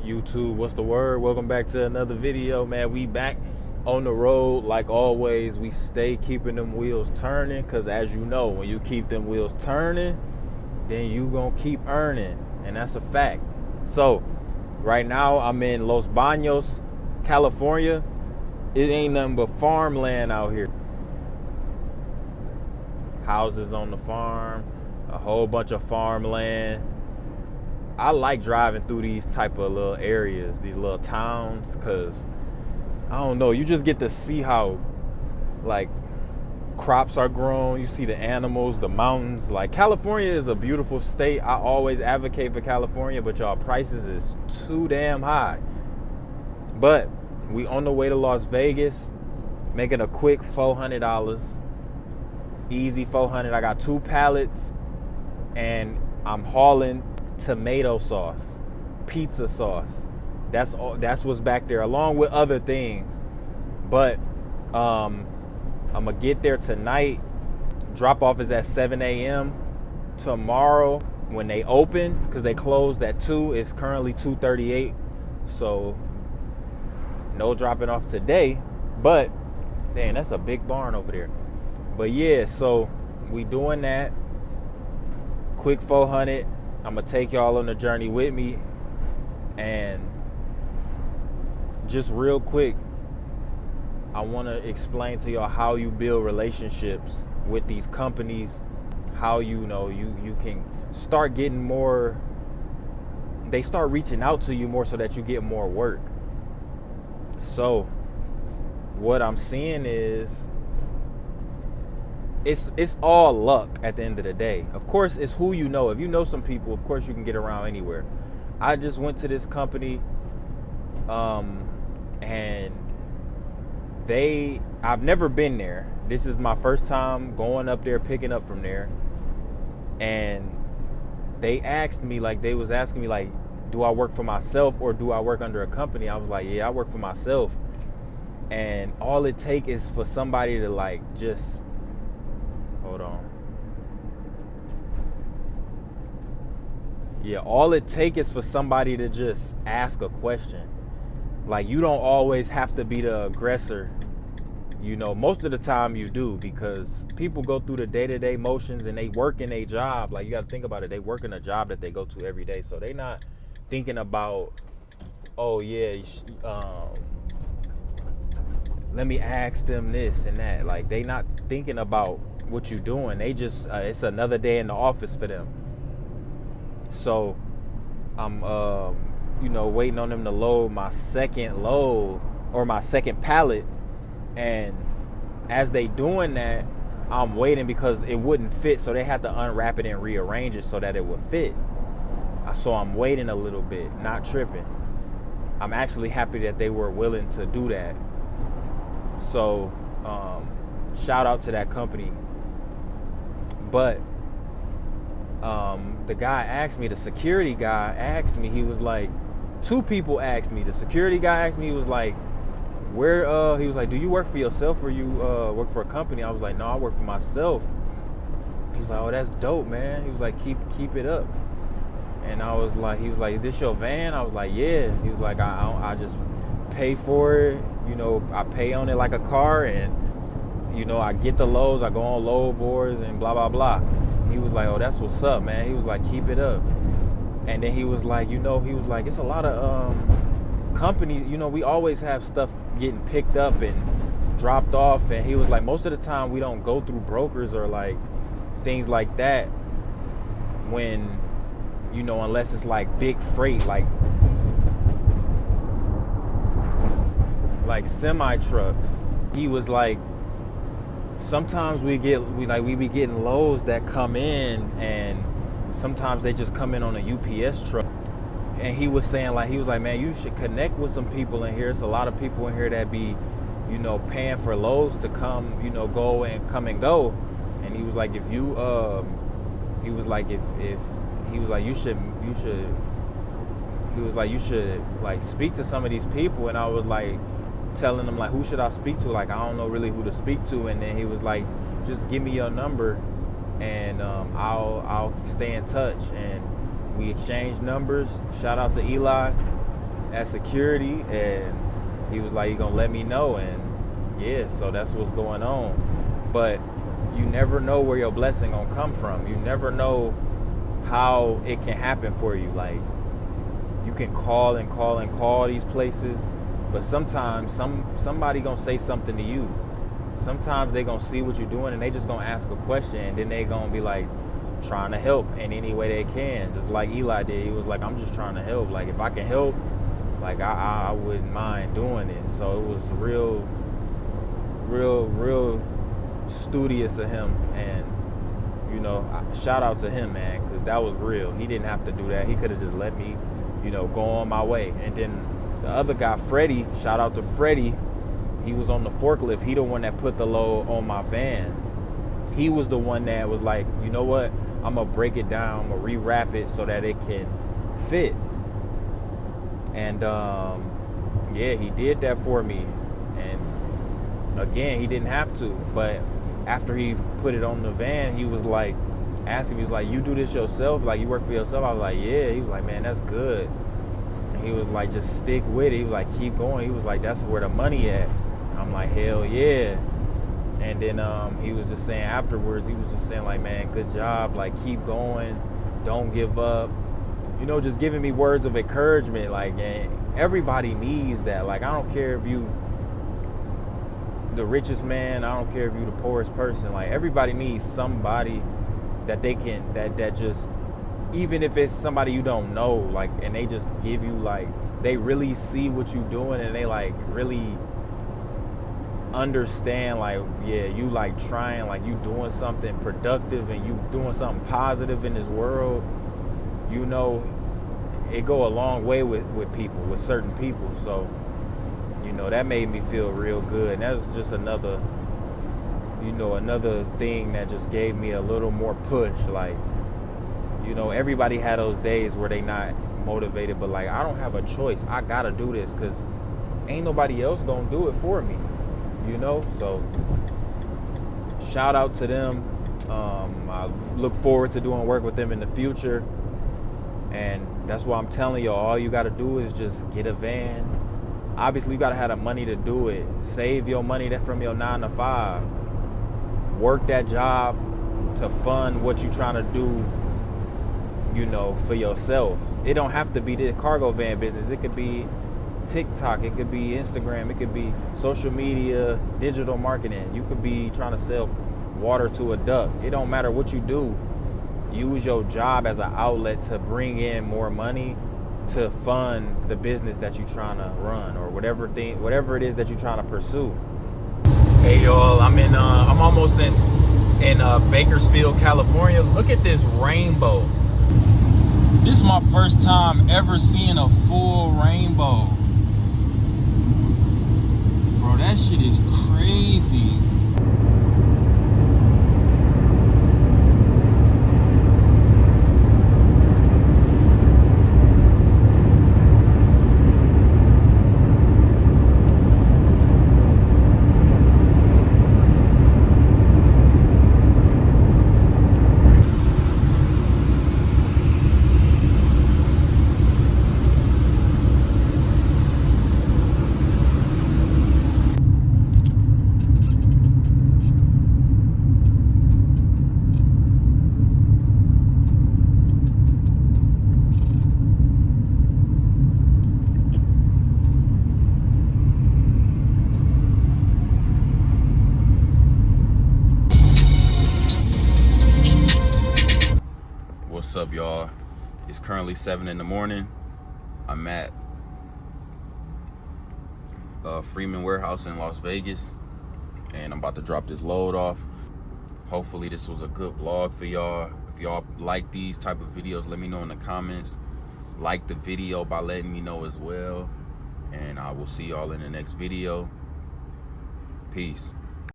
YouTube, what's the word? Welcome back to another video, man. We back on the road like always. We stay keeping them wheels turning, because as you know, when you keep them wheels turning, then you gonna keep earning, and that's a fact. So right now I'm in Los Baños, California. It ain't nothing but farmland out here. Houses on the farm, a whole bunch of farmland. I like driving through these type of little areas, these little towns, because I don't know, you just get to see how like crops are grown. You see the animals, the mountains. Like, California is a beautiful state. I always advocate for California, but y'all, prices is too damn high. But we on the way to Las Vegas, making a quick $400. Easy $400. I got 2 pallets, and I'm hauling tomato sauce, pizza sauce. That's all. That's what's back there, along with other things. But I'm gonna get there tonight. Drop off is at 7 a.m. Tomorrow when they open, because they closed at 2. It's currently 2:38, so no dropping off today. But damn, that's a big barn over there. But yeah, so we doing that. Quick 400. I'm gonna take y'all on the journey with me, and just real quick, I want to explain to y'all how you build relationships with these companies, how you can start getting more, they start reaching out to you more so that you get more work. So what I'm seeing is it's all luck at the end of the day. Of course, it's who you know. If you know some people, of course you can get around anywhere. I just went to this company, and I've never been there. This is my first time going up there, picking up from there. And they asked me, like, they was asking me, like, do I work for myself or do I work under a company? I was like, yeah, I work for myself. And all it takes is for somebody to, like, just, hold on. Yeah, all it takes is for somebody to just ask a question. Like, you don't always have to be the aggressor. You know, most of the time you do, because people go through the day-to-day motions and they work in a job. Like, you got to think about it. They work in a job that they go to every day. So they not thinking about, oh, yeah, let me ask them this and that. Like, they not thinking about what you're doing. They just, it's another day in the office for them. So I'm, waiting on them to load my second load or my second pallet. And as they doing that, I'm waiting because it wouldn't fit. So they had to unwrap it and rearrange it so that it would fit. So I'm waiting a little bit, not tripping. I'm actually happy that they were willing to do that. So shout out to that company. But the guy asked me, the security guy asked me, he was like, 2 people asked me. The security guy asked me, he was like, where, he was like, do you work for yourself or you work for a company? I was like, no, I work for myself. He was like, oh, that's dope, man. He was like, keep it up. And I was like, he was like, is this your van? I was like, yeah. He was like, I just pay for it. You know, I pay on it like a car, and, you know, I get the loads, I go on load boards and blah, blah, blah. He was like, oh, that's what's up, man. He was like, keep it up. And then he was like, he was like, it's a lot of companies, we always have stuff getting picked up and dropped off. And he was like, most of the time we don't go through brokers or like things like that when, unless it's like big freight, like semi trucks. He was like, sometimes we be getting loads that come in, and sometimes they just come in on a UPS truck. And he was saying, like, he was like, man, you should connect with some people in here. It's a lot of people in here that be, paying for loads to come, go and come and go. And he was like, if you, he was like, if he was like, you should, he was like, you should like speak to some of these people. And I was like, telling him, like, who should I speak to? Like, I don't know really who to speak to. And then he was like, just give me your number, and I'll stay in touch. And we exchanged numbers. Shout out to Eli. at security, and he was like, he gonna let me know. And yeah, so that's what's going on. But you never know where your blessing gonna come from. You never know how it can happen for you. Like, you can call and call and call these places, but sometimes somebody gonna say something to you. Sometimes they gonna see what you're doing and they just gonna ask a question, and then they gonna be like trying to help in any way they can, just like Eli did. He was like, I'm just trying to help. Like, if I can help, like, I wouldn't mind doing it. So it was real studious of him, and you know, shout out to him, man, because that was real. He didn't have to do that. He could have just let me, you know, go on my way. And then the other guy, Freddie, shout out to Freddie, he was on the forklift. He the one that put the load on my van. He was the one that was like, you know what, I'm gonna break it down, I'm gonna rewrap it so that it can fit. And yeah, he did that for me. And again, he didn't have to, but after he put it on the van, he was like asking me, he was like, you do this yourself? Like, you work for yourself? I was like, yeah. He was like, man, that's good. And he was like, just stick with it. He was like, keep going. He was like, that's where the money at. I'm like, hell yeah. And then he was just saying afterwards, he was just saying like, man, good job. Like, keep going. Don't give up. You know, just giving me words of encouragement. Like, and everybody needs that. Like, I don't care if you the richest man, I don't care if you the poorest person. Like, everybody needs somebody that they can, that just, even if it's somebody you don't know, like, and they just give you, like, they really see what you doing, and they like really understand, like, yeah, you like trying, like, you doing something productive and you doing something positive in this world. You know, it go a long way with people, with certain people. So, you know, that made me feel real good. And that was just another, you know, another thing that just gave me a little more push. Like, you know, everybody had those days where they not motivated, but like, I don't have a choice. I gotta do this because ain't nobody else gonna do it for me, you know? So shout out to them. I look forward to doing work with them in the future. And that's why I'm telling y'all, all you gotta do is just get a van. Obviously, you gotta have the money to do it. Save your money from your 9 to 5. Work that job to fund what you're trying to do, you know, for yourself. It don't have to be the cargo van business. It could be TikTok, it could be Instagram, it could be social media, digital marketing. You could be trying to sell water to a duck. It don't matter what you do. Use your job as an outlet to bring in more money to fund the business that you're trying to run, or whatever it is that you're trying to pursue. Hey y'all, I'm almost in Bakersfield, California. Look at this rainbow. This is my first time ever seeing a full rainbow. Bro, that shit is crazy. What's up, y'all? It's currently 7 in the morning. I'm at Freeman Warehouse in Las Vegas, and I'm about to drop this load off. Hopefully this was a good vlog for y'all. If y'all like these type of videos, let me know in the comments. Like the video by letting me know as well, and I will see y'all in the next video. Peace.